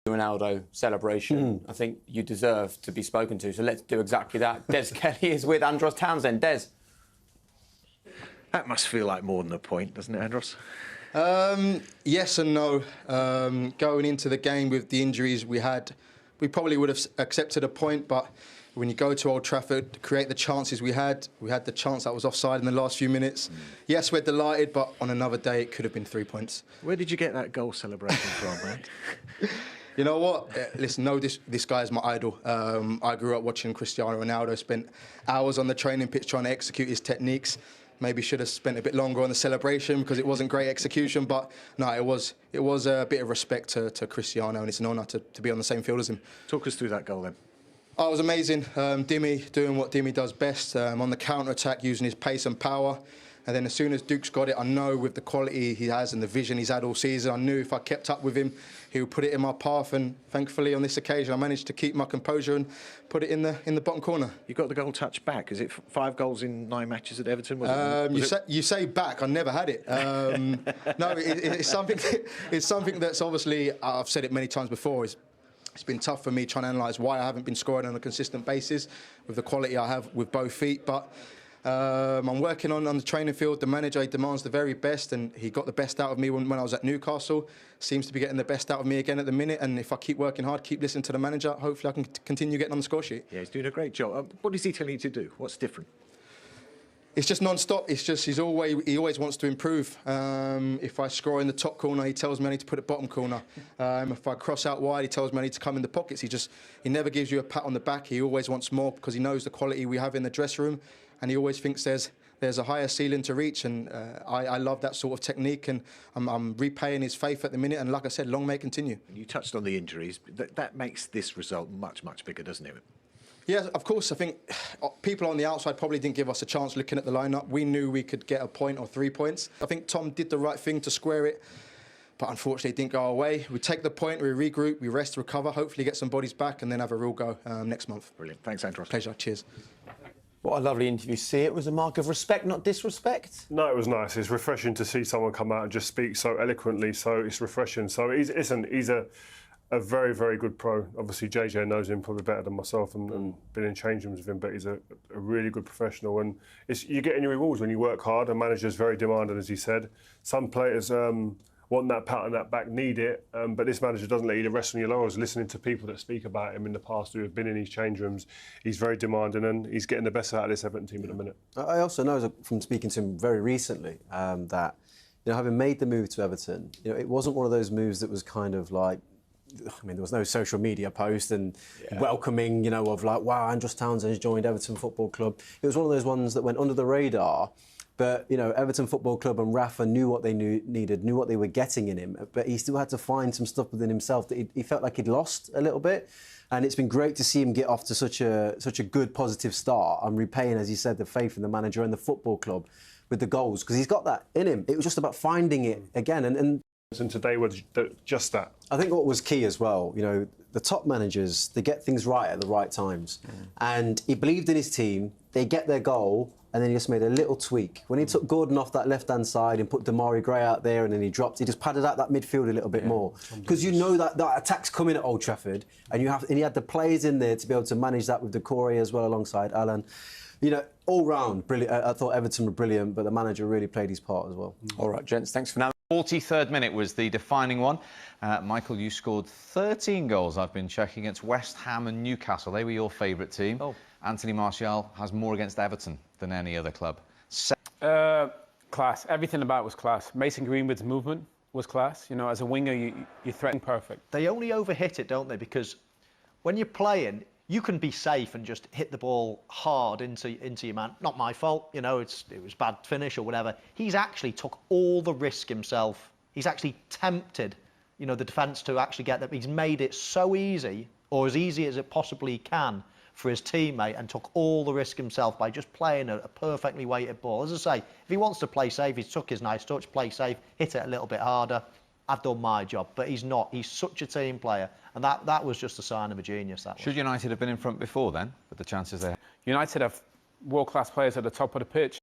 Ronaldo celebration. I think you deserve to be spoken to, so let's do exactly that. Des Kelly is with Andros Townsend. Des. That must feel like more than a point, doesn't it, Andros? Yes and no. Going into the game with the injuries we had, we probably would have accepted a point, but when you go to Old Trafford to create the chances we had the chance that was offside in the last few minutes. Yes, we're delighted, but on another day it could have been 3 points. Where did you get that goal celebration from, mate? You know what? Listen, no, this guy is my idol. I grew up watching Cristiano Ronaldo, spent hours on the training pitch trying to execute his techniques. Maybe should have spent a bit longer on the celebration because it wasn't great execution, but no, it was a bit of respect to Cristiano, and it's an honour to be on the same field as him. Talk us through that goal then. Oh, it was amazing. Dimmy doing what Dimmy does best, on the counter-attack, using his pace and power. And then as soon as Duke's got it, I know with the quality he has and the vision he's had all season, I knew if I kept up with him, he would put it in my path. And thankfully, on this occasion, I managed to keep my composure and put it in the bottom corner. You got the goal touch back. Is it 5 goals in 9 matches at Everton? You say back. I never had it. No, it's something that's obviously, I've said it many times before, it's been tough for me trying to analyse why I haven't been scoring on a consistent basis with the quality I have with both feet. But I'm working on the training field. The manager, he demands the very best, and he got the best out of me when I was at Newcastle. Seems to be getting the best out of me again at the minute. And if I keep working hard, keep listening to the manager, hopefully I can continue getting on the score sheet. Yeah, he's doing a great job. What is he telling you to do? What's different? It's just non-stop. It's just he always wants to improve. If I score in the top corner, he tells me I need to put it bottom corner. If I cross out wide, he tells me I need to come in the pockets. He never gives you a pat on the back. He always wants more because he knows the quality we have in the dressing room, and he always thinks there's a higher ceiling to reach. And I love that sort of technique, and I'm repaying his faith at the minute. And like I said, long may it continue. You touched on the injuries. That makes this result much, much bigger, doesn't it? Yeah, of course. I think people on the outside probably didn't give us a chance looking at the lineup. We knew we could get a point or 3 points. I think Tom did the right thing to square it, but unfortunately it didn't go our way. We take the point, we regroup, we rest, recover, hopefully get some bodies back, and then have a real go next month. Brilliant. Thanks, Andros. Pleasure. Cheers. What a lovely interview. See, it was a mark of respect, not disrespect. No, it was nice. It's refreshing to see someone come out and just speak so eloquently, so it's refreshing. So he's a very, very good pro. Obviously, JJ knows him probably better than myself and been in change rooms with him, but he's a really good professional. And you're getting your rewards when you work hard. A manager's very demanding, as he said. Some players want that pat on that back, need it, but this manager doesn't let you rest on your laurels. Listening to people that speak about him in the past who have been in his change rooms, he's very demanding and he's getting the best out of this Everton team at the minute. I also know from speaking to him very recently that, having made the move to Everton, it wasn't one of those moves that was kind of like, there was no social media post and welcoming, of like, wow, Andros Townsend has joined Everton Football Club. It was one of those ones that went under the radar, but, Everton Football Club and Rafa knew what they needed, knew what they were getting in him, but he still had to find some stuff within himself that he felt like he'd lost a little bit. And it's been great to see him get off to such a good, positive start and repaying, as you said, the faith in the manager and the football club with the goals, because he's got that in him. It was just about finding it again. And today was just that. I think what was key as well, the top managers, they get things right at the right times. And he believed in his team, they get their goal, and then he just made a little tweak. When he took Gordon off that left-hand side and put Damari Gray out there and then he just padded out that midfield a little bit more. Because that attack's coming at Old Trafford, and he had the players in there to be able to manage that with Decore as well alongside Alan. All round, brilliant. I thought Everton were brilliant, but the manager really played his part as well. All right, gents, thanks for now. 43rd minute was the defining one. Michael, you scored 13 goals, I've been checking, against West Ham and Newcastle. They were your favourite team. Oh. Anthony Martial has more against Everton than any other club. Class. Everything about it was class. Mason Greenwood's movement was class. As a winger, you threaten perfect. They only overhit it, don't they? Because when you're playing, you can be safe and just hit the ball hard into your man. Not my fault, it was bad finish or whatever. He's actually took all the risk himself. He's actually tempted, the defence to actually get that. He's made it so easy, or as easy as it possibly can, for his teammate, and took all the risk himself by just playing a perfectly weighted ball. As I say, if he wants to play safe, he's took his nice touch, play safe, hit it a little bit harder. I've done my job, but he's not. He's such a team player, and that was just a sign of a genius. Should United have been in front before then, with the chances they had? United have world-class players at the top of the pitch.